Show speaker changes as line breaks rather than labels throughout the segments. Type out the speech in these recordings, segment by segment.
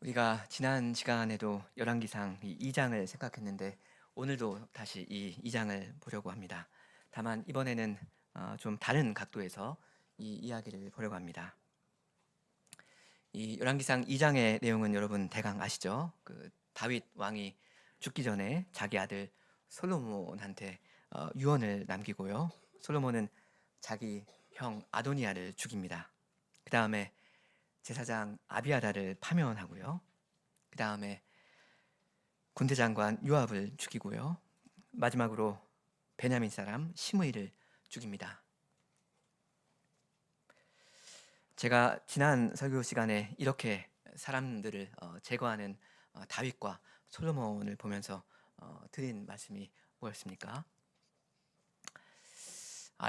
우리가 지난 시간에도 열왕기상 이 2장을 생각했는데 오늘도 다시 이 2장을 보려고 합니다. 다만 이번에는 좀 다른 각도에서 이 이야기를 보려고 합니다. 이 열왕기상 2장의 내용은 여러분 대강 아시죠? 그 다윗 왕이 죽기 전에 자기 아들 솔로몬한테 유언을 남기고요. 솔로몬은 자기 형 아도니아를 죽입니다. 그 다음에 제사장 아비아다를 파면하고요. 그 다음에 군대 장관 요압을 죽이고요. 마지막으로 베냐민 사람 시므이를 죽입니다. 제가 지난 설교 시간에 이렇게 사람들을 제거하는 다윗과 솔로몬을 보면서 드린 말씀이 뭐였습니까?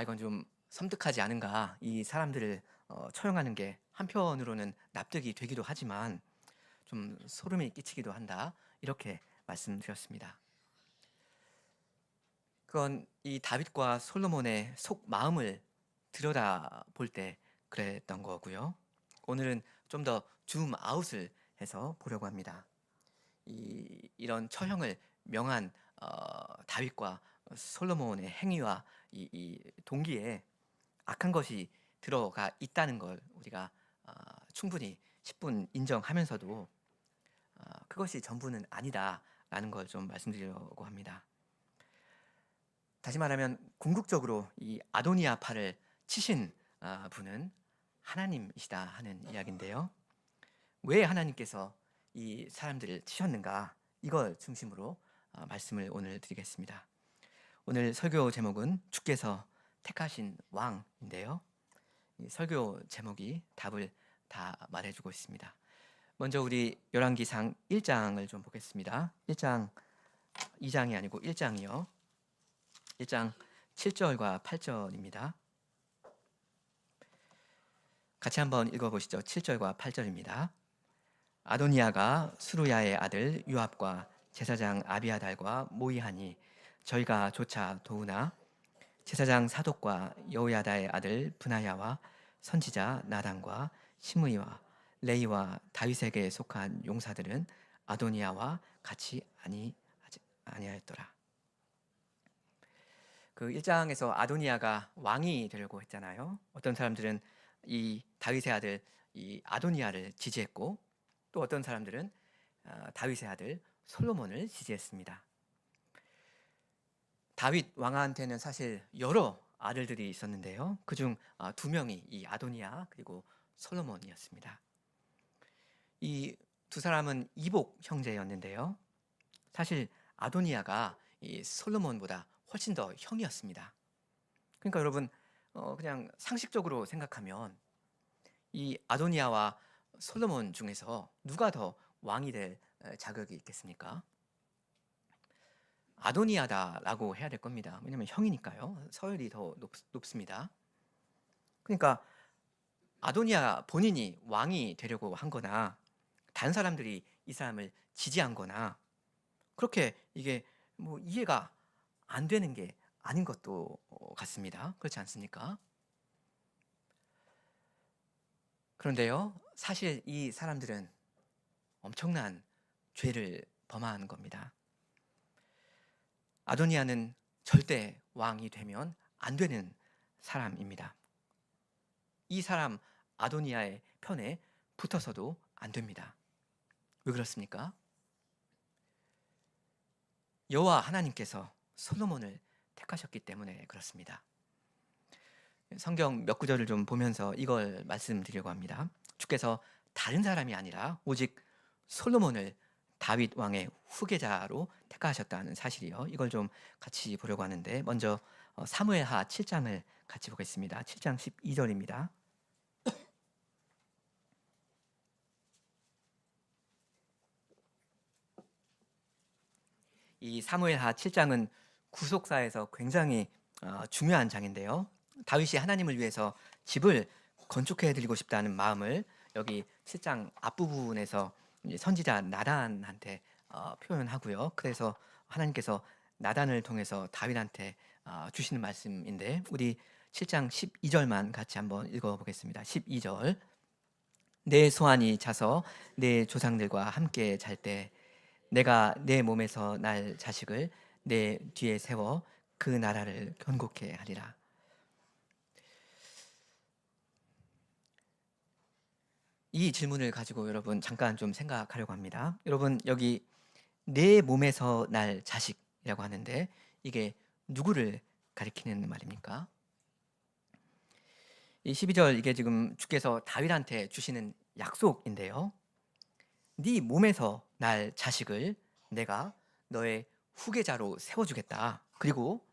이건 좀 섬뜩하지 않은가. 이 사람들을 처형하는 게 한편으로는 납득이 되기도 하지만 좀 소름이 끼치기도 한다. 이렇게 말씀드렸습니다. 그건 이 다윗과 솔로몬의 속 마음을 들여다볼 때 그랬던 거고요. 오늘은 좀 더 줌아웃을 해서 보려고 합니다. 이런 처형을 명한 다윗과 솔로몬의 행위와 이 동기에 악한 것이 들어가 있다는 걸 우리가 충분히 10분 인정하면서도 그것이 전부는 아니다라는 걸 좀 말씀드리려고 합니다. 다시 말하면 궁극적으로 이 아도니아파를 치신 분은 하나님이시다 하는 이야기인데요. 왜 하나님께서 이 사람들을 치셨는가, 이걸 중심으로 말씀을 오늘 드리겠습니다. 오늘 설교 제목은 주께서 택하신 왕인데요. 이 설교 제목이 답을 다 말해주고 있습니다. 먼저 우리 열왕기상 1장을 좀 보겠습니다. 1장, 2장이 아니고 1장이요. 1장 7절과 8절입니다. 같이 한번 읽어보시죠. 7절과 8절입니다. 아도니아가 수루야의 아들 요압과 제사장 아비아달과 모의하니 저희가 조차 도우나 제사장 사독과 여호야다의 아들 브나야와 선지자 나단과 시므이와 레이와 다윗에게 속한 용사들은 아도니아와 같이 아니하였더라. 그 1장에서 아도니아가 왕이 되려고 했잖아요. 어떤 사람들은 이 다윗의 아들 이 아도니아를 지지했고, 또 어떤 사람들은 다윗의 아들 솔로몬을 지지했습니다. 다윗 왕한테는 사실 여러 아들들이 있었는데요. 그중 2명이 이 아도니아 그리고 솔로몬이었습니다. 이 두 사람은 이복 형제였는데요. 사실 아도니아가 이 솔로몬보다 훨씬 더 형이었습니다. 그러니까 여러분 그냥 상식적으로 생각하면 이 아도니아와 솔로몬 중에서 누가 더 왕이 될 자격이 있겠습니까? 아도니아다라고 해야 될 겁니다. 왜냐하면 형이니까요. 서열이 더 높습니다. 그러니까 아도니아 본인이 왕이 되려고 한 거나 다른 사람들이 이 사람을 지지한 거나 그렇게 이게 뭐 이해가 안 되는 게 아닌 것도 같습니다. 그렇지 않습니까? 그런데요, 사실 이 사람들은 엄청난 죄를 범한 겁니다. 아도니아는 절대 왕이 되면 안 되는 사람입니다. 이 사람 아도니아의 편에 붙어서도 안 됩니다. 왜 그렇습니까? 여호와 하나님께서 솔로몬을 택하셨기 때문에 그렇습니다. 성경 몇 구절을 좀 보면서 이걸 말씀드리려고 합니다. 주께서 다른 사람이 아니라 오직 솔로몬을 다윗 왕의 후계자로 택하셨다는 사실이요. 이걸 좀 같이 보려고 하는데 먼저 사무엘하 7장을 같이 보겠습니다. 7장 12절입니다. 이 사무엘하 7장은 구속사에서 굉장히 중요한 장인데요. 다윗이 하나님을 위해서 집을 건축해 드리고 싶다는 마음을 여기 7장 앞부분에서 선지자 나단한테 표현하고요. 그래서 하나님께서 나단을 통해서 다윗한테 주시는 말씀인데 우리 7장 12절만 같이 한번 읽어보겠습니다. 12절 내 소환이 차서 내 조상들과 함께 잘 때 내가 내 몸에서 날 자식을 내 뒤에 세워 그 나라를 견고케 하리라. 이 질문을 가지고 여러분 잠깐 좀 생각하려고 합니다. 여러분 여기 내 몸에서 날 자식이라고 하는데 이게 누구를 가리키는 말입니까? 이 12절 이게 지금 주께서 다윗한테 주시는 약속인데요. 네 몸에서 날 자식을 내가 너의 후계자로 세워주겠다. 그리고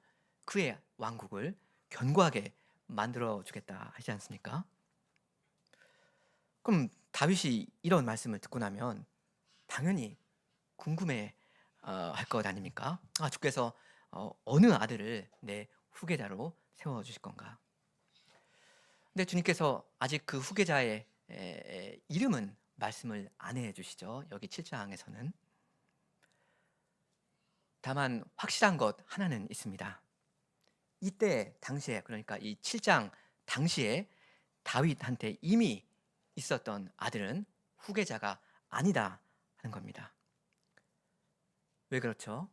그의 왕국을 견고하게 만들어주겠다 하지 않습니까? 그럼 다윗이 이런 말씀을 듣고 나면 당연히 궁금해 할 것 아닙니까? 주께서 어느 아들을 내 후계자로 세워주실 건가? 근데 주님께서 아직 그 후계자의 이름은 말씀을 안 해주시죠. 여기 7장에서는. 다만 확실한 것 하나는 있습니다. 이때 당시에, 그러니까 이 7장 당시에 다윗한테 이미 있었던 아들은 후계자가 아니다 하는 겁니다. 왜 그렇죠?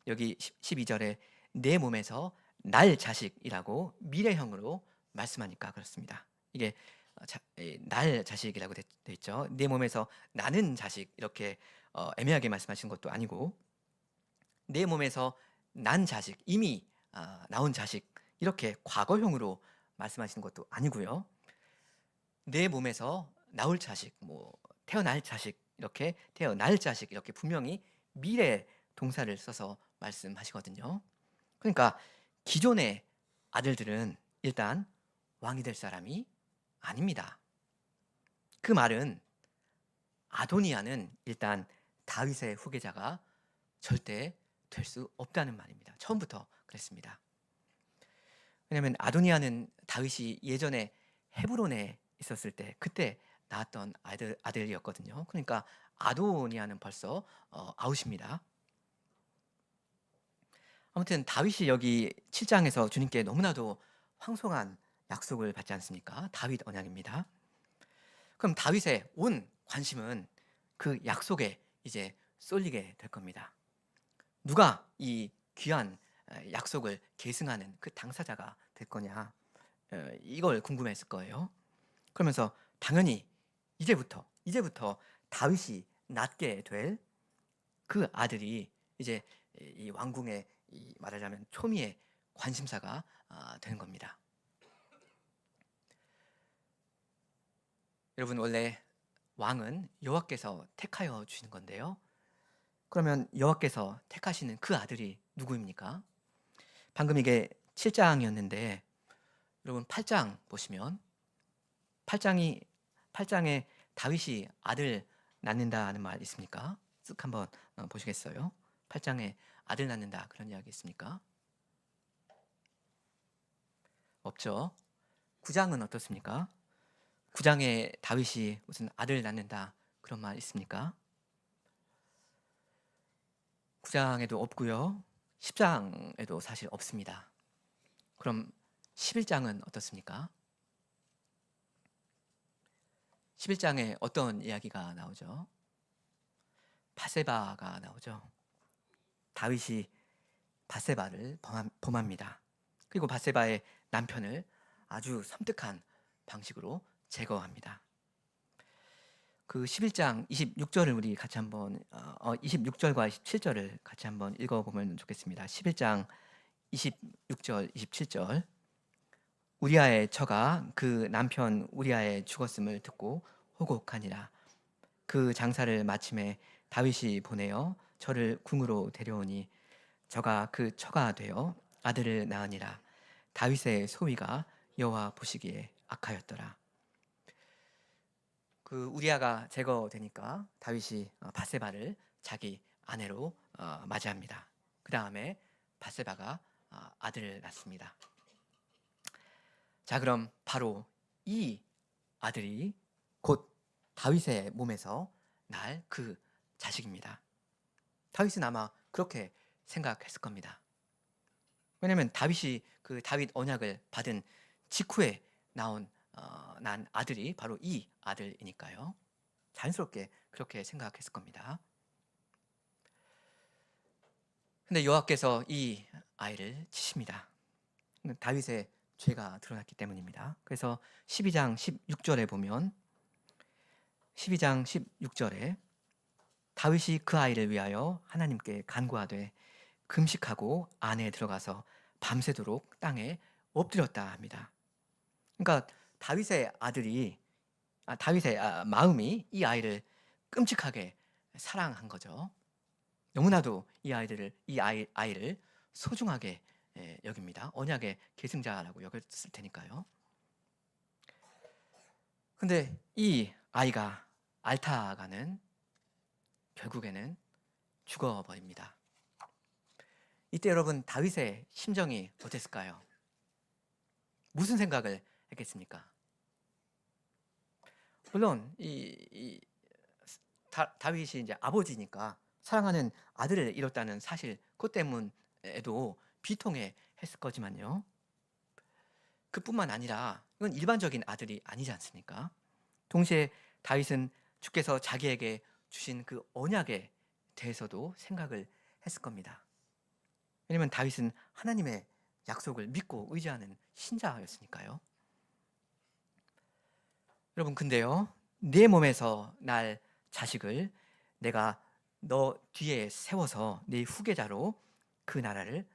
여기 12절에 내 몸에서 날 자식이라고 미래형으로 말씀하니까 그렇습니다. 이게 날 자식이라고 돼 있죠. 내 몸에서 나는 자식 이렇게 애매하게 말씀하신 것도 아니고 내 몸에서 난 자식, 이미 나온 자식 이렇게 과거형으로 말씀하시는 것도 아니고요. 내 몸에서 나올 자식, 뭐 태어날 자식 이렇게 태어날 자식 이렇게 분명히 미래 동사를 써서 말씀하시거든요. 그러니까 기존의 아들들은 일단 왕이 될 사람이 아닙니다. 그 말은 아도니아는 일단 다윗의 후계자가 절대 될 수 없다는 말입니다. 처음부터 그랬습니다. 왜냐하면 아도니아는 다윗이 예전에 헤브론에 있었을 때 그때 낳았던 아들이었거든요. 그러니까 아도니아는 벌써 아웃입니다. 아무튼 다윗이 여기 7장에서 주님께 너무나도 황송한 약속을 받지 않습니까? 다윗 언약입니다. 그럼 다윗의 온 관심은 그 약속에 이제 쏠리게 될 겁니다. 누가 이 귀한 약속을 계승하는 그 당사자가 될 거냐, 이걸 궁금했을 거예요. 그러면서 당연히 이제부터 다윗이 낳게 될 그 아들이 이제 이 왕궁의 말하자면 초미의 관심사가 되는 겁니다. 여러분 원래 왕은 여호와께서 택하여 주시는 건데요. 그러면 여호와께서 택하시는 그 아들이 누구입니까? 방금 이게 7장이었는데 여러분 8장 보시면 8장에 다윗이 아들 낳는다는 말 있습니까? 쓱 한번 보시겠어요? 8장에 아들 낳는다 그런 이야기 있습니까? 없죠. 9장은 어떻습니까? 9장에 다윗이 무슨 아들 낳는다 그런 말 있습니까? 9장에도 없고요. 10장에도 사실 없습니다. 그럼 11장은 어떻습니까? 11장에 어떤 이야기가 나오죠? 바세바가 나오죠. 다윗이 바세바를 범합니다. 그리고 바세바의 남편을 아주 섬뜩한 방식으로 제거합니다. 그 11장 26절을 우리 같이 한번 26절과 27절을 같이 한번 읽어보면 좋겠습니다. 11장 26절 27절 우리아의 처가 그 남편 우리아의 죽었음을 듣고 호곡하니라. 그 장사를 마침에 다윗이 보내어 저를 궁으로 데려오니 저가 그 처가 되어 아들을 낳으니라. 다윗의 소위가 여호와 보시기에 악하였더라. 그 우리아가 제거되니까 다윗이 바세바를 자기 아내로 맞이합니다. 그 다음에 바세바가 아들을 낳습니다. 자, 그럼 바로 이 아들이 곧 다윗의 몸에서 날 그 자식입니다. 다윗은 아마 그렇게 생각했을 겁니다. 왜냐하면 다윗이 그 다윗 언약을 받은 직후에 나온 난 아들이 바로 이 아들이니까요. 자연스럽게 그렇게 생각했을 겁니다. 근데 여호와께서 이 아이를 치십니다. 다윗의 죄가 드러났기 때문입니다. 그래서 12장 16절에 보면 12장 16절에 다윗이 그 아이를 위하여 하나님께 간구하되 금식하고 안에 들어가서 밤새도록 땅에 엎드렸다 합니다. 그러니까 다윗의 마음이 이 아이를 끔찍하게 사랑한 거죠. 너무나도 아이를 소중하게 여깁니다. 언약의 계승자라고 여겼을 테니까요. 근데 이 아이가 앓다가는 결국에는 죽어버립니다. 이때 여러분 다윗의 심정이 어땠을까요? 무슨 생각을 했겠습니까? 물론 다윗이 이제 아버지니까 사랑하는 아들을 잃었다는 사실 그것 때문에도 비통해 했을 거지만요. 그뿐만 아니라 이건 일반적인 아들이 아니지 않습니까? 동시에 다윗은 주께서 자기에게 주신 그 언약에 대해서도 생각을 했을 겁니다. 왜냐하면 다윗은 하나님의 약속을 믿고 의지하는 신자였으니까요. 여러분 근데요, 네 몸에서 날 자식을 내가 너 뒤에 세워서 네 후계자로 그 나라를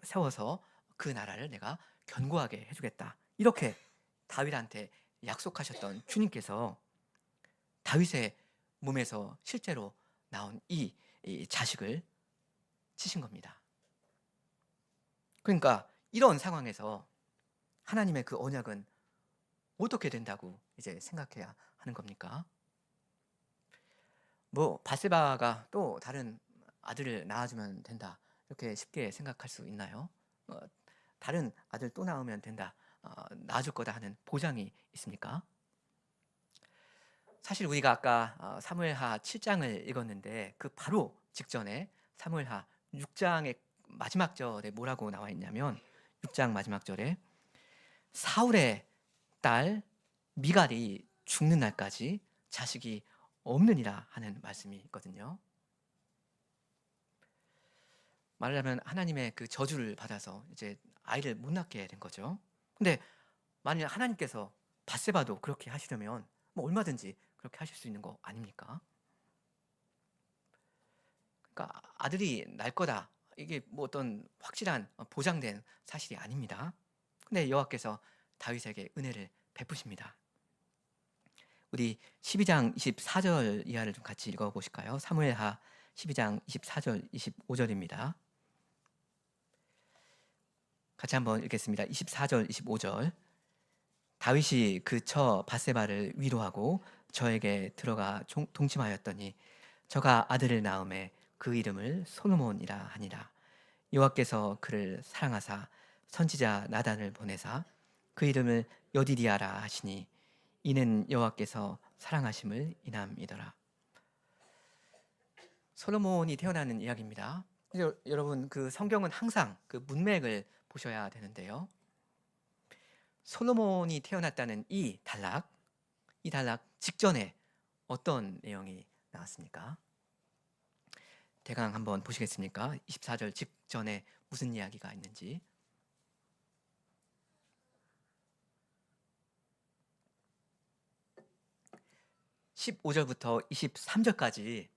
세워서 그 나라를 내가 견고하게 해주겠다. 이렇게 다윗한테 약속하셨던 주님께서 다윗의 몸에서 실제로 나온 이 자식을 치신 겁니다. 그러니까 이런 상황에서 하나님의 그 언약은 어떻게 된다고 이제 생각해야 하는 겁니까? 뭐 밧세바가 또 다른 아들을 낳아주면 된다 이렇게 쉽게 생각할 수 있나요? 다른 아들 또 낳으면 된다, 낳아줄 거다 하는 보장이 있습니까? 사실 우리가 아까 사무엘하 7장을 읽었는데 그 바로 직전에 사무엘하 6장의 마지막 절에 뭐라고 나와 있냐면 6장 마지막 절에 사울의 딸 미갈이 죽는 날까지 자식이 없느니라 하는 말씀이 있거든요. 말하자면 하나님의 그 저주를 받아서 이제 아이를 못 낳게 된 거죠. 근데 만약 하나님께서 밧세바도 그렇게 하시려면 뭐 얼마든지 그렇게 하실 수 있는 거 아닙니까? 그러니까 아들이 날 거다, 이게 뭐 어떤 확실한 보장된 사실이 아닙니다. 근데 여호와께서 다윗에게 은혜를 베푸십니다. 우리 12장 24절 이하를 좀 같이 읽어보실까요? 사무엘하 12장 24절 25절입니다. 같이 한번 읽겠습니다. 24절 25절 다윗이 그 처 밧세바를 위로하고 저에게 들어가 동침하였더니 저가 아들을 낳음에 그 이름을 솔로몬이라 하니라. 여호와께서 그를 사랑하사 선지자 나단을 보내사 그 이름을 여디디아라 하시니 이는 여호와께서 사랑하심을 인함이더라. 솔로몬이 태어나는 이야기입니다. 여러분 그 성경은 항상 그 문맥을 보셔야 되는데요. 솔로몬이 태어났다는 이 단락 직전에 어떤 내용이 나왔습니까? 대강 한번 보시겠습니까? 24절 직전에 무슨 이야기가 있는지. 15절부터 23절까지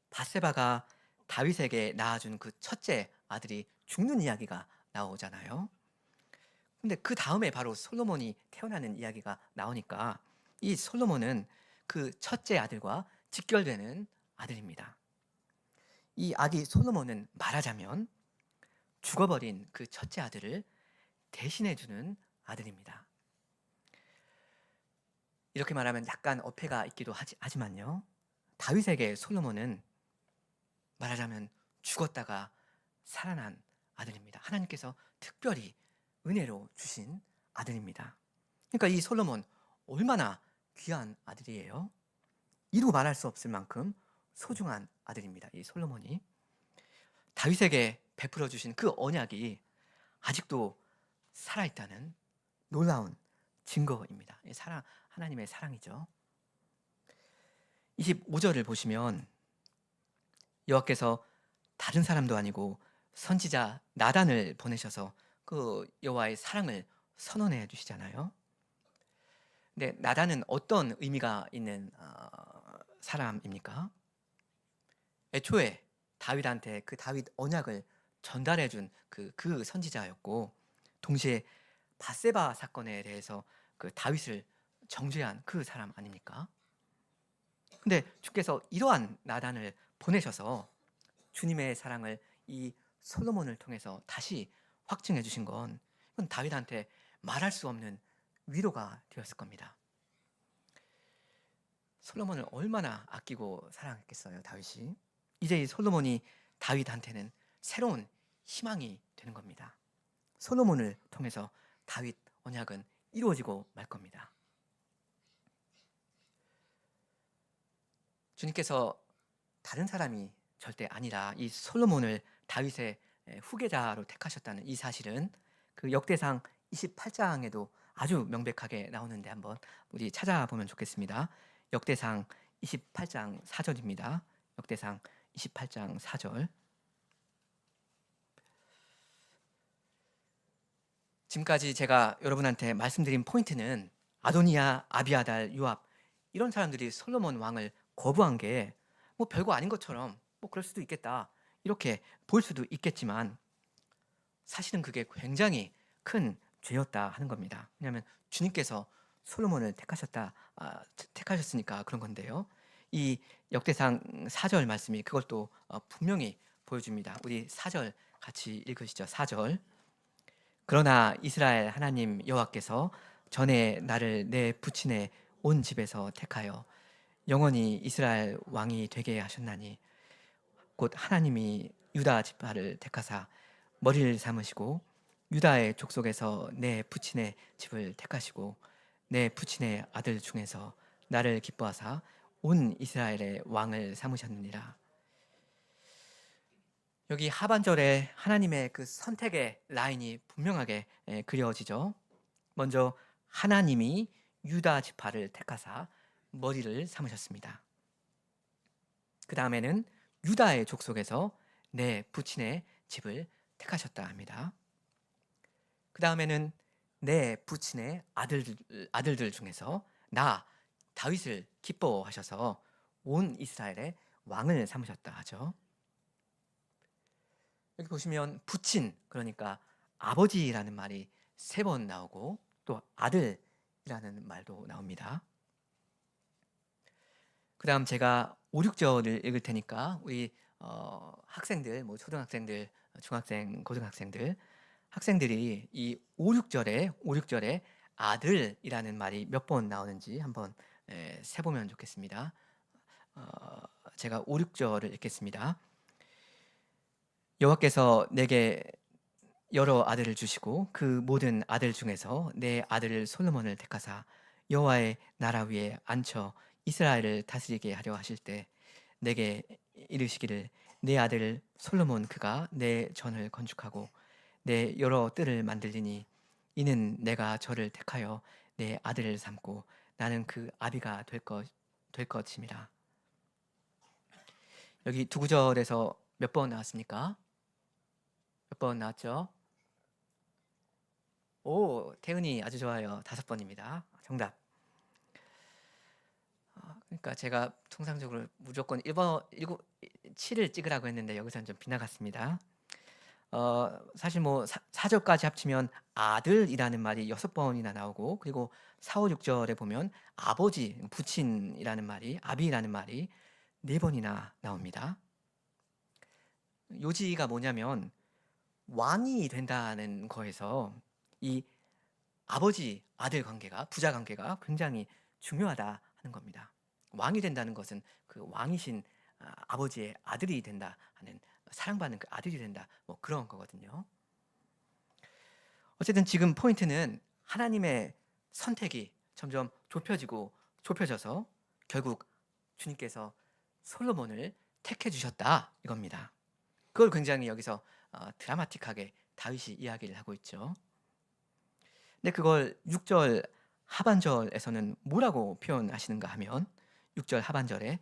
밧세바가 다윗에게 낳아준 그 첫째 아들이 죽는 이야기가 나오잖아요. 근데 그 다음에 바로 솔로몬이 태어나는 이야기가 나오니까 이 솔로몬은 그 첫째 아들과 직결되는 아들입니다. 이 아기 솔로몬은 말하자면 죽어버린 그 첫째 아들을 대신해주는 아들입니다. 이렇게 말하면 약간 어폐가 있기도 하지만요. 다윗에게 솔로몬은 말하자면 죽었다가 살아난 아들입니다. 하나님께서 특별히 은혜로 주신 아들입니다. 그러니까 이 솔로몬 얼마나 귀한 아들이에요. 이루 말할 수 없을 만큼 소중한 아들입니다. 이 솔로몬이 다윗에게 베풀어 주신 그 언약이 아직도 살아있다는 놀라운 증거입니다. 하나님의 사랑이죠. 25절을 보시면 여호와께서 다른 사람도 아니고 선지자 나단을 보내셔서 그 여호와의 사랑을 선언해 주시잖아요. 근데 나단은 어떤 의미가 있는 사람입니까? 애초에 다윗한테 그 다윗 언약을 전달해 준 그 선지자였고, 동시에 바세바 사건에 대해서 그 다윗을 정죄한 그 사람 아닙니까? 근데 주께서 이러한 나단을 보내셔서 주님의 사랑을 이 솔로몬을 통해서 다시 확증해 주신 건, 이건 다윗한테 말할 수 없는 위로가 되었을 겁니다. 솔로몬을 얼마나 아끼고 사랑했겠어요, 다윗이. 이제 이 솔로몬이 다윗한테는 새로운 희망이 되는 겁니다. 솔로몬을 통해서 다윗 언약은 이루어지고 말 겁니다. 주님께서 다른 사람이 절대 아니라 이 솔로몬을 다윗의 후계자로 택하셨다는 이 사실은 그 역대상 28장에도 아주 명백하게 나오는데 한번 우리 찾아보면 좋겠습니다. 역대상 28장 4절입니다. 역대상 28장 4절. 지금까지 제가 여러분한테 말씀드린 포인트는 아도니아, 아비아달, 요압 이런 사람들이 솔로몬 왕을 거부한 게 뭐 별거 아닌 것처럼 뭐 그럴 수도 있겠다 이렇게 볼 수도 있겠지만, 사실은 그게 굉장히 큰 죄였다 하는 겁니다. 왜냐하면 주님께서 솔로몬을 택하셨으니까 그런 건데요. 이 역대상 4절 말씀이 그걸 또 분명히 보여줍니다. 우리 4절 같이 읽으시죠. 4절. 그러나 이스라엘 하나님 여호와께서 전에 나를 내 부친의 온 집에서 택하여 영원히 이스라엘 왕이 되게 하셨나니, 곧 하나님이 유다 지파를 택하사 머리를 삼으시고 유다의 족속에서 내 부친의 집을 택하시고 내 부친의 아들 중에서 나를 기뻐하사 온 이스라엘의 왕을 삼으셨느니라. 여기 하반절에 하나님의 그 선택의 라인이 분명하게 그려지죠. 먼저 하나님이 유다 지파를 택하사 머리를 삼으셨습니다. 그 다음에는 유다의 족속에서 내 부친의 집을 택하셨다 합니다. 그 다음에는 내 부친의 아들들 중에서 나 다윗을 기뻐하셔서 온 이스라엘의 왕을 삼으셨다 하죠. 여기 보시면 부친, 그러니까 아버지라는 말이 3번 나오고 또 아들이라는 말도 나옵니다. 그 다음 제가 5, 6절을 읽을 테니까 우리 학생들, 뭐 초등학생들, 중학생, 고등학생들, 학생들이 이 5, 6절에 아들이라는 말이 몇 번 나오는지 한번 세보면 좋겠습니다. 제가 5, 6절을 읽겠습니다. 여호와께서 내게 여러 아들을 주시고 그 모든 아들 중에서 내 아들을 솔로몬을 택하사 여호와의 나라 위에 앉혀 이스라엘을 다스리게 하려 하실 때 내게 이르시기를, 내 아들 솔로몬 그가 내 전을 건축하고 내 여러 뜰을 만들리니 이는 내가 저를 택하여 내 아들을 삼고 나는 그 아비가 될 것임이라. 여기 두 구절에서 몇 번 나왔습니까? 몇 번 나왔죠? 오, 태은이 아주 좋아요. 5번입니다. 정답. 그러니까 제가 통상적으로 무조건 7을 찍으라고 했는데 여기서는 좀 빗나갔습니다. 사실 뭐 4절까지 합치면 아들이라는 말이 6번이나 나오고, 그리고 4, 5, 6절에 보면 아버지, 부친이라는 말이, 아비라는 말이 4번이나 나옵니다. 요지가 뭐냐면 왕이 된다는 거에서 이 아버지 아들 관계가, 부자 관계가 굉장히 중요하다 하는 겁니다. 왕이 된다는 것은 그 왕이신 아버지의 아들이 된다 하는, 사랑받는 그 아들이 된다, 뭐 그런 거거든요. 어쨌든 지금 포인트는 하나님의 선택이 점점 좁혀져서 결국 주님께서 솔로몬을 택해 주셨다 이겁니다. 그걸 굉장히 여기서 드라마틱하게 다윗이 이야기를 하고 있죠. 근데 그걸 6절 하반절에서는 뭐라고 표현하시는가 하면 6절 하반절에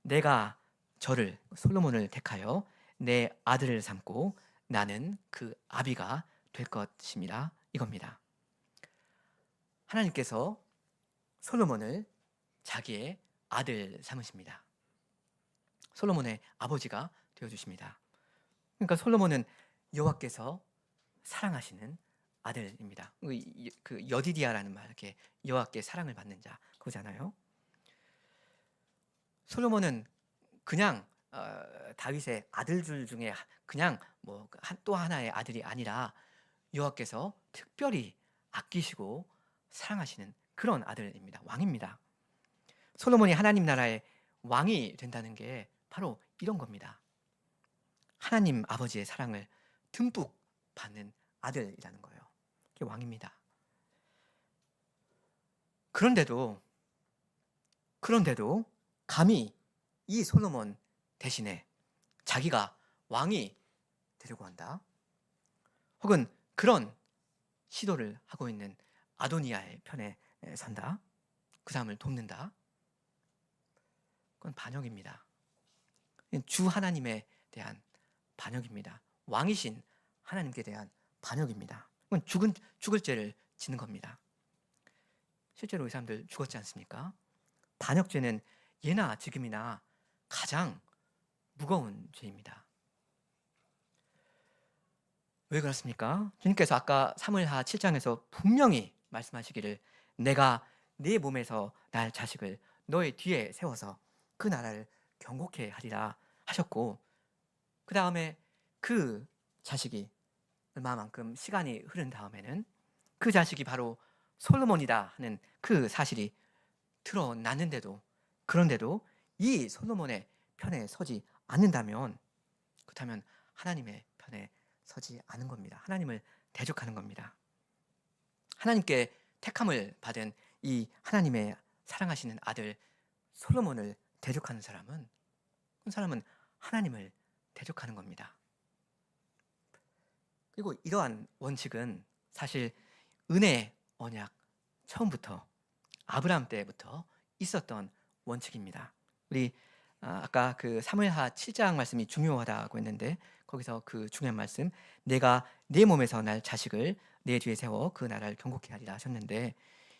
내가 저를 솔로몬을 택하여 내 아들을 삼고 나는 그 아비가 될 것입니다. 이겁니다. 하나님께서 솔로몬을 자기의 아들 삼으십니다. 솔로몬의 아버지가 되어주십니다. 그러니까 솔로몬은 여호와께서 사랑하시는 아들입니다. 그 여디디아라는 말, 이렇게 여호와께 사랑을 받는 자 그거잖아요. 솔로몬은 그냥 다윗의 아들들 중에 그냥 뭐 또 하나의 아들이 아니라 여호와께서 특별히 아끼시고 사랑하시는 그런 아들입니다. 왕입니다. 솔로몬이 하나님 나라의 왕이 된다는 게 바로 이런 겁니다. 하나님 아버지의 사랑을 듬뿍 받는 아들이라는 거예요. 이게 왕입니다. 그런데도 감히 이 솔로몬 대신에 자기가 왕이 되려고 한다. 혹은 그런 시도를 하고 있는 아도니아의 편에 선다. 그 사람을 돕는다. 그건 반역입니다. 주 하나님에 대한 반역입니다. 왕이신 하나님께 대한 반역입니다. 그건 죽을 죄를 지는 겁니다. 실제로 이 사람들 죽었지 않습니까? 반역죄는 예나 지금이나 가장 무거운 죄입니다. 왜 그렇습니까? 주님께서 아까 사무엘하 7장에서 분명히 말씀하시기를 내가 네 몸에서 날 자식을 너의 뒤에 세워서 그 나라를 경고케 하리라 하셨고, 그 다음에 그 자식이 얼마만큼 시간이 흐른 다음에는 그 자식이 바로 솔로몬이다 하는 그 사실이 드러났는데도, 그런데도 이 솔로몬의 편에 서지 않는다면, 그렇다면 하나님의 편에 서지 않은 겁니다. 하나님을 대적하는 겁니다. 하나님께 택함을 받은 이 하나님의 사랑하시는 아들 솔로몬을 대적하는 사람은, 그 사람은 하나님을 대적하는 겁니다. 그리고 이러한 원칙은 사실 은혜 언약 처음부터 아브라함 때부터 있었던 원칙입니다. 우리 아까 그 사무엘하 7장 말씀이 중요하다고 했는데, 거기서 그 중요한 말씀, 내가 내 몸에서 날 자식을 내 뒤에 세워 그 나라를 경고케 하리라 하셨는데,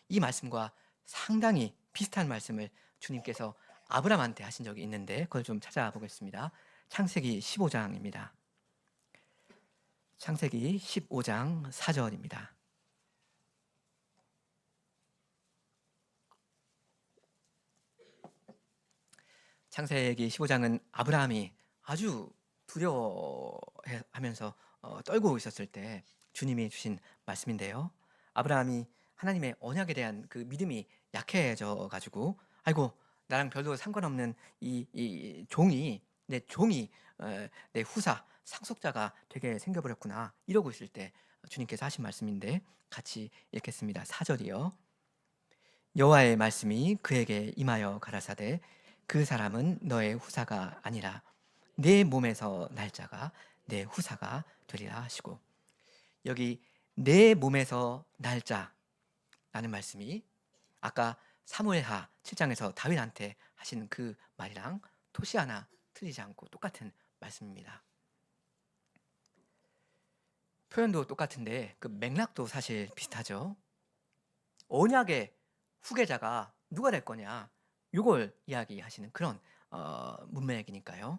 이 말씀과 상당히 비슷한 말씀을 주님께서 아브라함한테 하신 적이 있는데, 그걸 좀 찾아보겠습니다. 창세기 15장입니다. 창세기 15장 4절입니다. 창세기 15장은 아브라함이 아주 두려워하면서 떨고 있었을 때 주님이 주신 말씀인데요. 아브라함이 하나님의 언약에 대한 그 믿음이 약해져 가지고, 아이고 나랑 별로 상관없는 이 종이 내 후사 상속자가 되게 생겨버렸구나 이러고 있을 때 주님께서 하신 말씀인데, 같이 읽겠습니다. 4절이요. 여호와의 말씀이 그에게 임하여 가라사대 그 사람은 너의 후사가 아니라 내 몸에서 날 자가 내 후사가 되리라 하시고, 여기 내 몸에서 날 자라는 말씀이 아까 사무엘하 7장에서 다윗한테 하신 그 말이랑 토시 하나 틀리지 않고 똑같은 말씀입니다. 표현도 똑같은데 그 맥락도 사실 비슷하죠. 언약의 후계자가 누가 될 거냐, 이걸 이야기하시는 그런 문맥이니까요.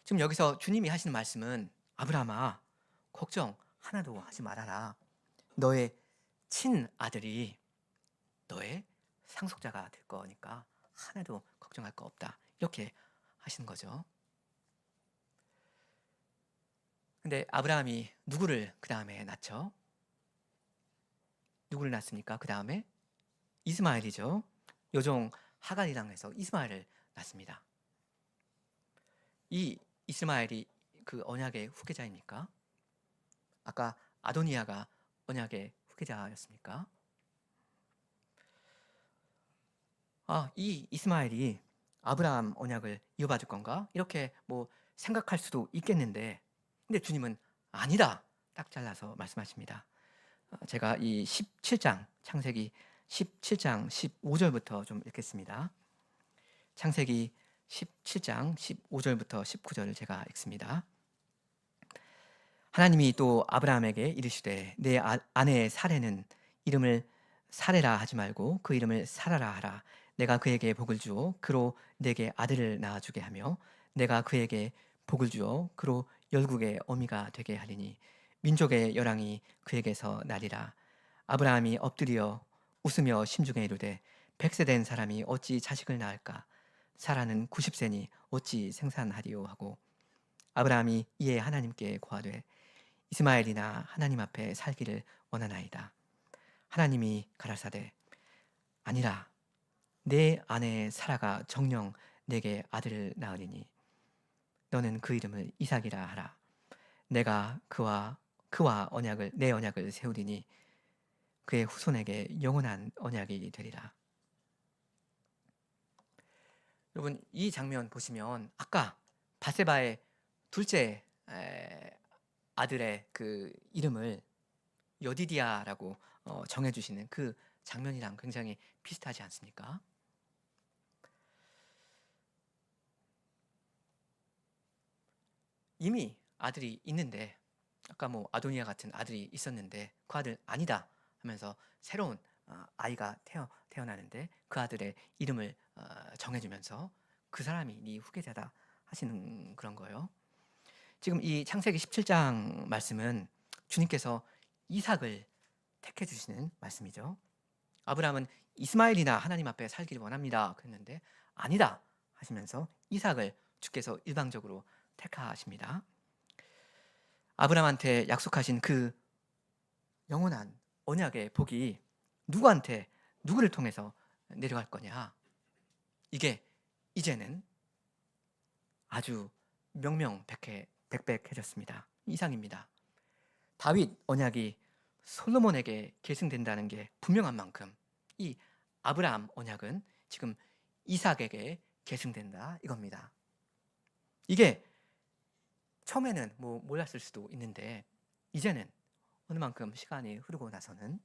지금 여기서 주님이 하시는 말씀은 아브라함아 걱정 하나도 하지 말아라. 너의 친아들이 너의 상속자가 될 거니까 하나도 걱정할 거 없다. 이렇게 하시는 거죠. 근데 아브라함이 누구를 그 다음에 낳죠? 누구를 낳습니까? 그 다음에 이스마엘이죠. 요종 하갈이랑 해서 이스마엘을 낳습니다. 이 이스마엘이 그 언약의 후계자입니까? 아까 아도니아가 언약의 후계자였습니까? 이 이스마엘이 아브라함 언약을 이어받을 건가? 이렇게 뭐 생각할 수도 있겠는데, 근데 주님은 아니다 딱 잘라서 말씀하십니다. 제가 이 17장 창세기 17장 15절부터 좀 읽겠습니다. 창세기 17장 15절부터 19절을 제가 읽습니다. 하나님이 또 아브라함에게 이르시되 내 아내 사레는 이름을 사레라 하지 말고 그 이름을 사라라 하라. 내가 그에게 복을 주어 그로 내게 아들을 낳아주게 하며 내가 그에게 복을 주어 그로 열국의 어미가 되게 하리니 민족의 열왕이 그에게서 나리라. 아브라함이 엎드려 웃으며 심중에 이르되 100세 된 사람이 어찌 자식을 낳을까? 사라는 90세니 어찌 생산하리요 하고 아브라함이 이에 하나님께 고하되 이스마엘이나 하나님 앞에 살기를 원하나이다. 하나님이 가라사대 아니라 내 아내 사라가 정녕 내게 아들을 낳으리니 너는 그 이름을 이삭이라 하라. 내가 그와 언약을 내 언약을 세우리니 그의 후손에게 영원한 언약이 되리라. 여러분 이 장면 보시면 아까 바세바의 둘째 아들의 그 이름을 여디디아라고 정해주시는 그 장면이랑 굉장히 비슷하지 않습니까? 이미 아들이 있는데 아까 뭐 아도니아 같은 아들이 있었는데 그 아들 아니다 하면서 새로운 아이가 태어나는데 그 아들의 이름을 정해주면서 그 사람이 네 후계자다 하시는 그런 거예요. 지금 이 창세기 17장 말씀은 주님께서 이삭을 택해 주시는 말씀이죠. 아브라함은 이스마엘이나 하나님 앞에 살기를 원합니다 그랬는데 아니다 하시면서 이삭을 주께서 일방적으로 택하십니다. 아브라함한테 약속하신 그 영원한 언약의 복이 누구를 통해서 내려갈 거냐? 이게 이제는 아주 명명백백해졌습니다. 이상입니다. 다윗 언약이 솔로몬에게 계승된다는 게 분명한 만큼 이 아브라함 언약은 지금 이삭에게 계승된다 이겁니다. 이게 처음에는 뭐 몰랐을 수도 있는데 이제는 어느 만큼 시간이 흐르고 나서는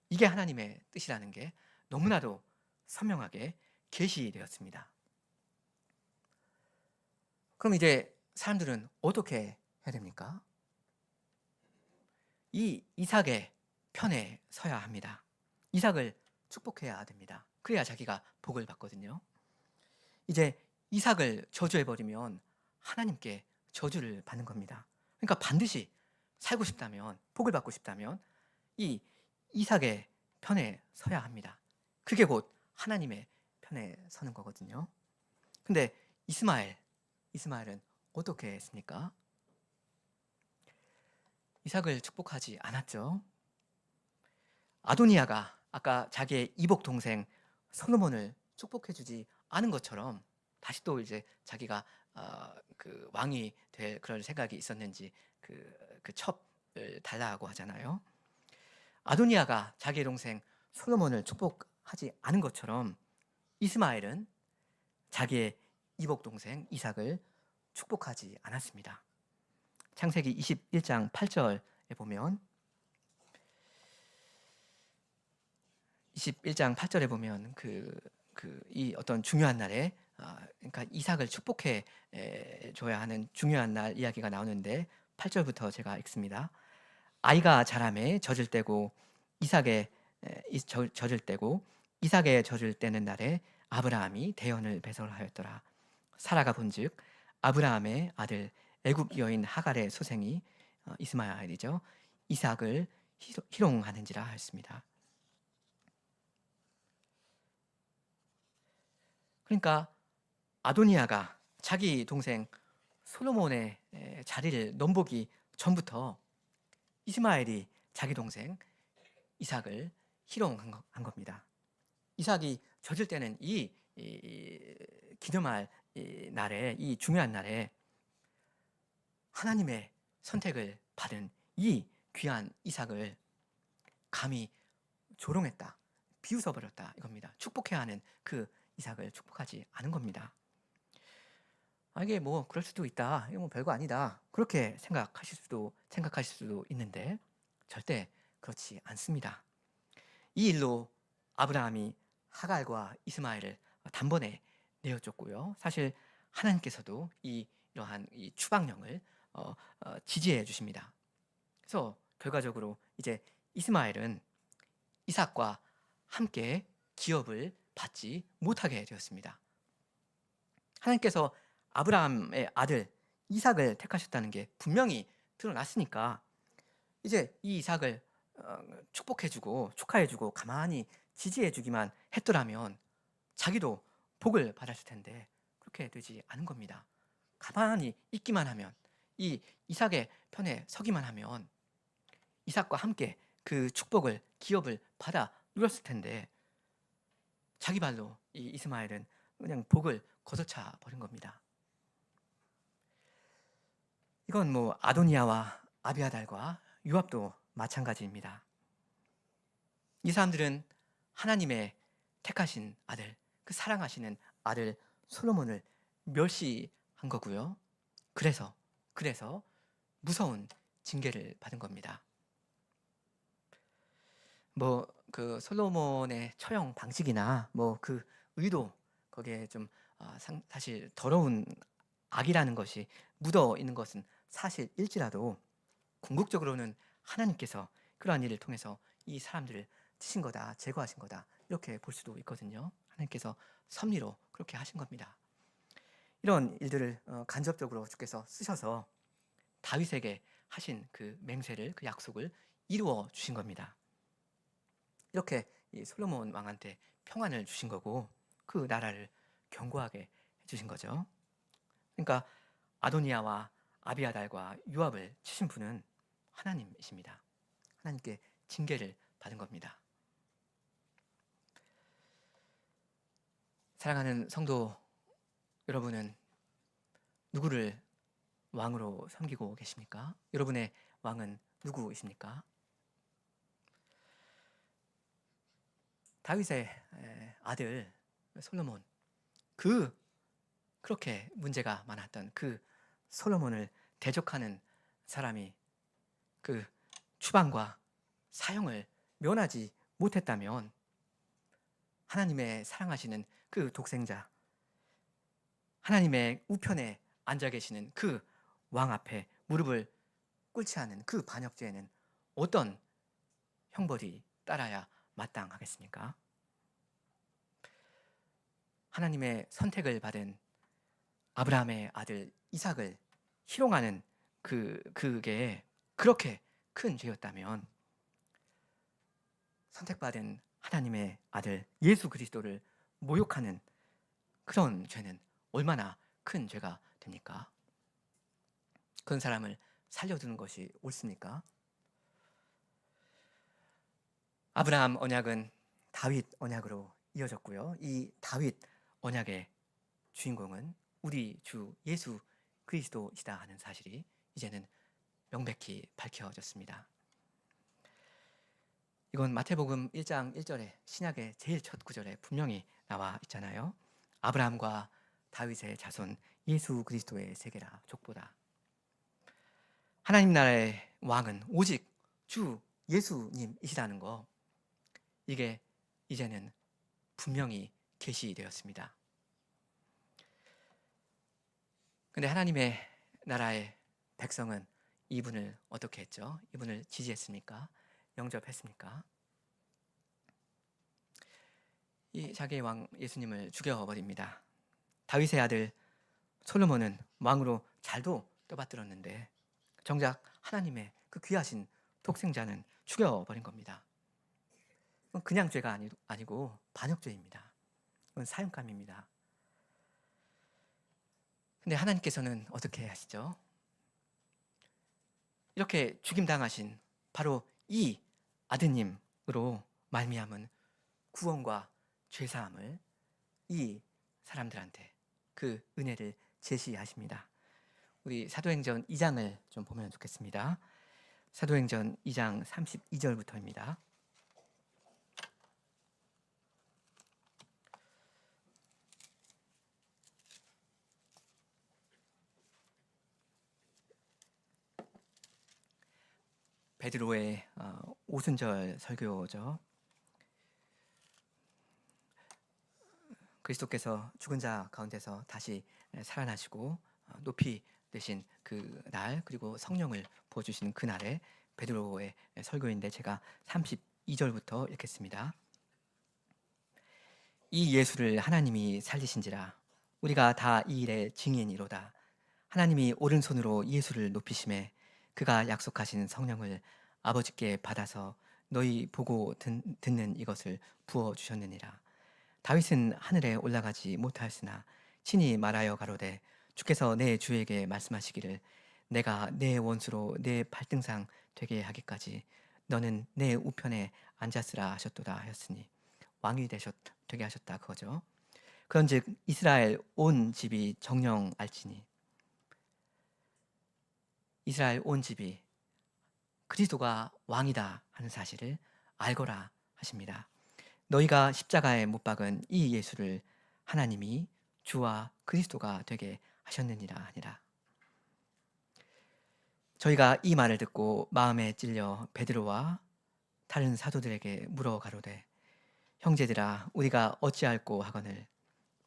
이게 하나님의 뜻이라는 게 너무나도 선명하게 계시되었습니다. 그럼 이제 사람들은 어떻게 해야 됩니까? 이 이삭의 편에 서야 합니다. 이삭을 축복해야 됩니다. 그래야 자기가 복을 받거든요. 이제 이삭을 저주해버리면 하나님께 저주를 받는 겁니다. 그러니까 반드시 살고 싶다면, 복을 받고 싶다면 이 이삭의 편에 서야 합니다. 그게 곧 하나님의 편에 서는 거거든요. 근데 이스마엘은 어떻게 했습니까? 이삭을 축복하지 않았죠. 아도니아가 아까 자기의 이복 동생 솔로몬을 축복해주지 않은 것처럼 다시 또 이제 자기가 그 왕이 될 그런 생각이 있었는지 그 첩을 달라고 하잖아요. 아도니아가 자기의 동생 솔로몬을 축복하지 않은 것처럼 이스마엘은 자기의 이복 동생 이삭을 축복하지 않았습니다. 창세기 21장 8절에 보면 21장 8절에 보면 이 어떤 중요한 날에 그러니까 이삭을 축복해 줘야 하는 중요한 날 이야기가 나오는데 8절부터 제가 읽습니다. 아이가 자라매 젖을 때고 이삭의 젖을 때는 날에 아브라함이 대언을 배설하였더라. 사라가 본즉 아브라함의 아들 애굽 여인 하갈의 소생이 이스마엘이죠. 이삭을 희롱하는지라 하였습니다. 그러니까 아도니아가 자기 동생 솔로몬의 자리를 넘보기 전부터 이스마엘이 자기 동생 이삭을 희롱한 겁니다. 이삭이 젖을 때는 이 기념할 날에, 이 중요한 날에 하나님의 선택을 받은 이 귀한 이삭을 감히 조롱했다, 비웃어버렸다 이겁니다. 축복해야 하는 그 이삭을 축복하지 않은 겁니다. 이게 뭐 그럴 수도 있다, 이거 뭐 별거 아니다 그렇게 생각하실 수도 있는데 절대 그렇지 않습니다. 이 일로 아브라함이 하갈과 이스마엘을 단번에 내어줬고요. 사실 하나님께서도 이러한 이 추방령을 지지해 주십니다. 그래서 결과적으로 이제 이스마엘은 이삭과 함께 기업을 받지 못하게 되었습니다. 하나님께서 아브라함의 아들 이삭을 택하셨다는 게 분명히 드러났으니까 이제 이 이삭을 축복해주고 축하해주고 가만히 지지해주기만 했더라면 자기도 복을 받았을 텐데 그렇게 되지 않은 겁니다. 가만히 있기만 하면, 이 이삭의 편에 서기만 하면 이삭과 함께 그 축복을, 기업을 받아 누렸을 텐데 자기 발로 이 이스마엘은 그냥 복을 걷어차 버린 겁니다. 이건 뭐 아도니아와 아비아달과 요압도 마찬가지입니다. 이 사람들은 하나님의 택하신 아들, 그 사랑하시는 아들 솔로몬을 멸시한 거고요. 그래서 무서운 징계를 받은 겁니다. 뭐 그 솔로몬의 처형 방식이나 뭐 그 의도, 거기에 좀 사실 더러운 악이라는 것이 묻어 있는 것은 사실일지라도 궁극적으로는 하나님께서 그러한 일을 통해서 이 사람들을 치신 거다, 제거하신 거다, 이렇게 볼 수도 있거든요. 하나님께서 섭리로 그렇게 하신 겁니다. 이런 일들을 간접적으로 주께서 쓰셔서 다윗에게 하신 그 맹세를, 그 약속을 이루어 주신 겁니다. 이렇게 이 솔로몬 왕한테 평안을 주신 거고 그 나라를 견고하게 해주신 거죠. 그러니까 아도니아와 아비아달과 요압을 치신 분은 하나님이십니다. 하나님께 징계를 받은 겁니다. 사랑하는 성도 여러분은 누구를 왕으로 섬기고 계십니까? 여러분의 왕은 누구이십니까? 다윗의 아들 솔로몬, 그렇게 문제가 많았던 그 솔로몬을 대적하는 사람이 그 추방과 사형을 면하지 못했다면 하나님의 사랑하시는 그 독생자, 하나님의 우편에 앉아 계시는 그 왕 앞에 무릎을 꿇지 않은 그 반역죄에는 어떤 형벌이 따라야 마땅하겠습니까? 하나님의 선택을 받은 아브라함의 아들 이삭을 희롱하는 그게 그렇게 큰 죄였다면 선택받은 하나님의 아들 예수 그리스도를 모욕하는 그런 죄는 얼마나 큰 죄가 됩니까? 그런 사람을 살려두는 것이 옳습니까? 아브라함 언약은 다윗 언약으로 이어졌고요. 이 다윗 언약의 주인공은 우리 주 예수 그리스도이시다 하는 사실이 이제는 명백히 밝혀졌습니다. 이건 마태복음 1장 1절에 신약의 제일 첫 구절에 분명히 나와 있잖아요. 아브라함과 다윗의 자손 예수 그리스도의 세계라 족보다. 하나님 나라의 왕은 오직 주 예수님이시라는 거, 이게 이제는 분명히 계시되었습니다. 근데 하나님의 나라의 백성은 이분을 어떻게 했죠? 이분을 지지했습니까? 영접했습니까? 이 자기의 왕 예수님을 죽여버립니다. 다윗의 아들 솔로몬은 왕으로 잘도 떠받들었는데 정작 하나님의 그 귀하신 독생자는 죽여버린 겁니다. 그건 그냥 죄가 아니고 반역죄입니다. 그건 사형감입니다. 근데 하나님께서는 어떻게 하시죠? 이렇게 죽임당하신 바로 이 아드님으로 말미암은 구원과 죄사함을 이 사람들한테 그 은혜를 제시하십니다. 우리 사도행전 2장을 좀 보면 좋겠습니다. 사도행전 2장 32절부터입니다. 베드로의 오순절 설교죠. 그리스도께서 죽은 자 가운데서 다시 살아나시고 높이 되신 그 날, 그리고 성령을 부어주시는 그날에 베드로의 설교인데, 제가 32절부터 읽겠습니다. 이 예수를 하나님이 살리신지라 우리가 다 이 일의 증인이로다. 하나님이 오른손으로 예수를 높이심에 그가 약속하신 성령을 아버지께 받아서 너희 보고 듣는 이것을 부어 주셨느니라. 다윗은 하늘에 올라가지 못하였으나 친히 말하여 가로되 주께서 내 주에게 말씀하시기를 내가 내 원수로 내 발등상 되게 하기까지 너는 내 우편에 앉았으라 하셨도다 하였으니 왕이 되게 하셨다 그거죠. 그런즉 이스라엘 온 집이 정령 알지니, 이스라엘 온 집이 그리스도가 왕이다 하는 사실을 알거라 하십니다. 너희가 십자가에 못 박은 이 예수를 하나님이 주와 그리스도가 되게 하셨느니라 하니라. 저희가 이 말을 듣고 마음에 찔려 베드로와 다른 사도들에게 물어 가로되 형제들아 우리가 어찌할꼬 하거늘.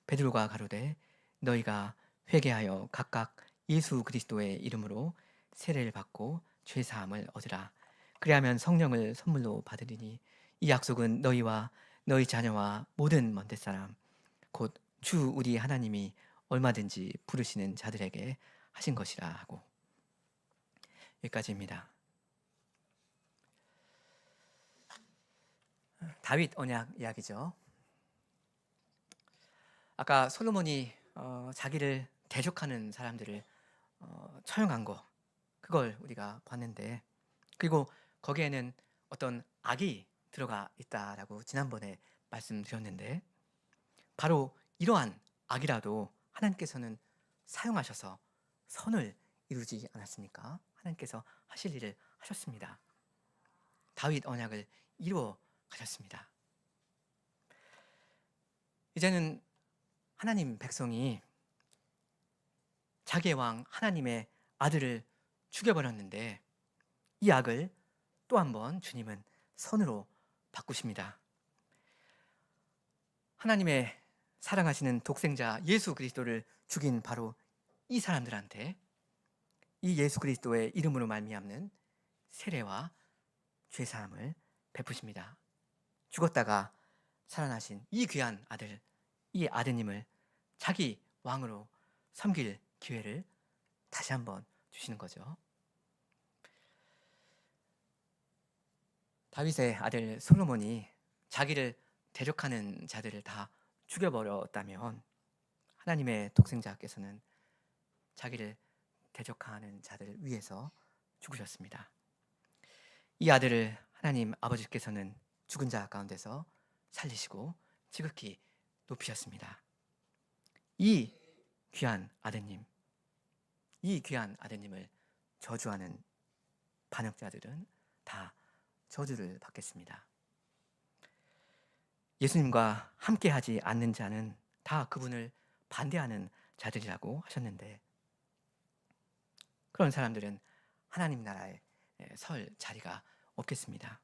베드로가 가로되 너희가 회개하여 각각 예수 그리스도의 이름으로 세례를 받고 죄 사함을 얻으라. 그리하면 성령을 선물로 받으리니 이 약속은 너희와 너희 자녀와 모든 먼데 사람 곧 주 우리 하나님이 얼마든지 부르시는 자들에게 하신 것이라 하고. 여기까지입니다. 다윗 언약 이야기죠. 아까 솔로몬이 자기를 대적하는 사람들을 처형한 거, 그걸 우리가 봤는데, 그리고 거기에는 어떤 악이 들어가 있다라고 지난번에 말씀드렸는데, 바로 이러한 악이라도 하나님께서는 사용하셔서 선을 이루지 않았습니까? 하나님께서 하실 일을 하셨습니다. 다윗 언약을 이루어 가셨습니다. 이제는 하나님 백성이 자기의 왕 하나님의 아들을 죽여버렸는데, 이 악을 또 한 번 주님은 선으로 바꾸십니다. 하나님의 사랑하시는 독생자 예수 그리스도를 죽인 바로 이 사람들한테 이 예수 그리스도의 이름으로 말미암는 세례와 죄사함을 베푸십니다. 죽었다가 살아나신 이 귀한 아들, 이 아드님을 자기 왕으로 섬길 기회를 다시 한번 주시는 거죠. 다윗의 아들 솔로몬이 자기를 대적하는 자들을 다 죽여버렸다면, 하나님의 독생자께서는 자기를 대적하는 자들을 위해서 죽으셨습니다. 이 아들을 하나님 아버지께서는 죽은 자 가운데서 살리시고 지극히 높이셨습니다. 이 귀한 아드님, 이 귀한 아드님을 저주하는 반역자들은 다 저주를 받겠습니다. 예수님과 함께하지 않는 자는 다 그분을 반대하는 자들이라고 하셨는데, 그런 사람들은 하나님 나라에 설 자리가 없겠습니다.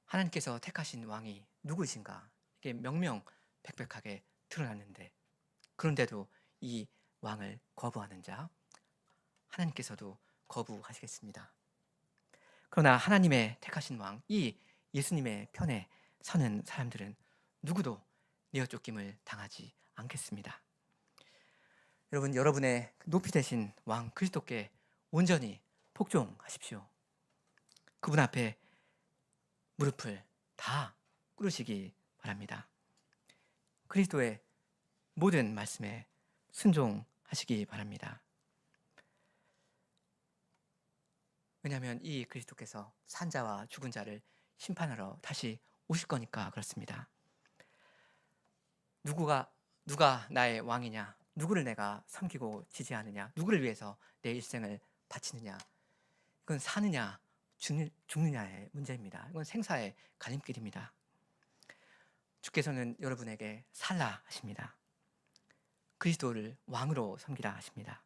하나님께서 택하신 왕이 누구이신가? 이게 명명백백하게 드러났는데, 그런데도 이 왕을 거부하는 자, 하나님께서도 거부하시겠습니다. 그러나 하나님의 택하신 왕, 이 예수님의 편에 서는 사람들은 누구도 내어쫓김을 당하지 않겠습니다. 여러분, 여러분의 높이 되신 왕 그리스도께 온전히 복종하십시오. 그분 앞에 무릎을 다 꿇으시기 바랍니다. 그리스도의 모든 말씀에 순종하시기 바랍니다. 왜냐하면 이 그리스도께서 산 자와 죽은 자를 심판하러 다시 오실 거니까 그렇습니다. 누가 나의 왕이냐? 누구를 내가 섬기고 지지하느냐? 누구를 위해서 내 일생을 바치느냐? 이건 사느냐 죽느냐의 문제입니다. 이건 생사의 갈림길입니다. 주께서는 여러분에게 살라 하십니다. 그리스도를 왕으로 섬기라 하십니다.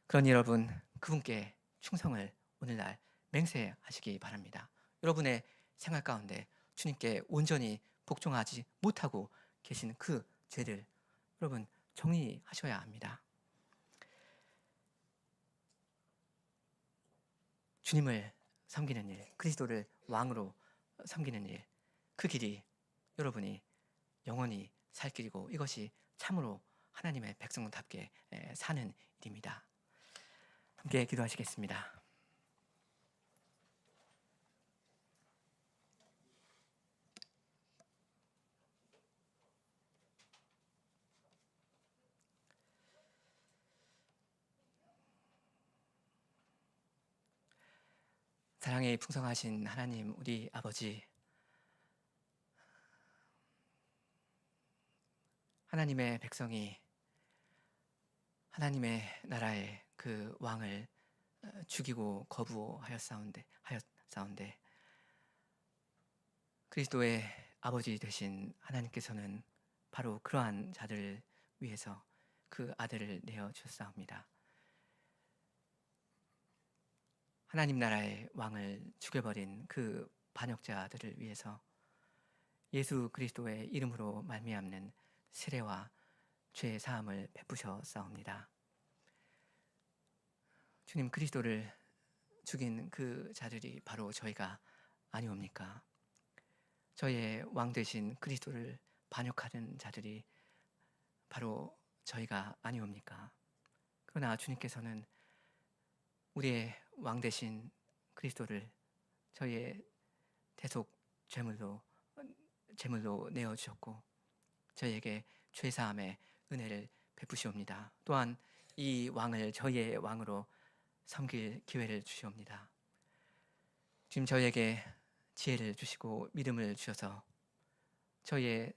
그러니 여러분, 그분께 충성을 오늘날 맹세하시기 바랍니다. 여러분의 생활 가운데 주님께 온전히 복종하지 못하고 계신 그 죄를 여러분 정리하셔야 합니다. 주님을 섬기는 일, 그리스도를 왕으로 섬기는 일, 그 길이 여러분이 영원히 살 길이고 이것이 참으로 하나님의 백성답게 사는 일입니다. 함께 기도하시겠습니다. 사랑에 풍성하신 하나님 우리 아버지, 하나님의 백성이 하나님의 나라의 그 왕을 죽이고 거부하였사온데 그리스도의 아버지 되신 하나님께서는 바로 그러한 자들을 위해서 그 아들을 내어 주셨사옵니다. 하나님 나라의 왕을 죽여버린 그 반역자들을 위해서 예수 그리스도의 이름으로 말미암는 세례와 죄 사함을 베푸셨사옵니다. 주님, 그리스도를 죽인 그 자들이 바로 저희가 아니옵니까? 저희의 왕 되신 그리스도를 반역하는 자들이 바로 저희가 아니옵니까? 그러나 주님께서는 우리의 왕 되신 그리스도를 저희의 대속 제물로 내어 주셨고 저희에게 죄 사함의 은혜를 베푸시옵니다. 또한 이 왕을 저희의 왕으로 섬길 기회를 주시옵니다. 지금 저희에게 지혜를 주시고 믿음을 주셔서 저희의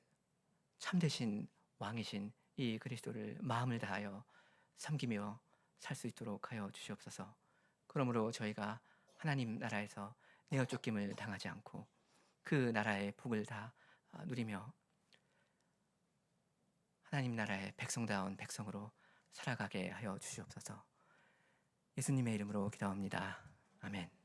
참되신 왕이신 이 그리스도를 마음을 다하여 섬기며 살 수 있도록 하여 주시옵소서. 그러므로 저희가 하나님 나라에서 내어 쫓김을 당하지 않고 그 나라의 복을 다 누리며 하나님 나라의 백성다운 백성으로 살아가게 하여 주시옵소서. 예수님의 이름으로 기도합니다. 아멘.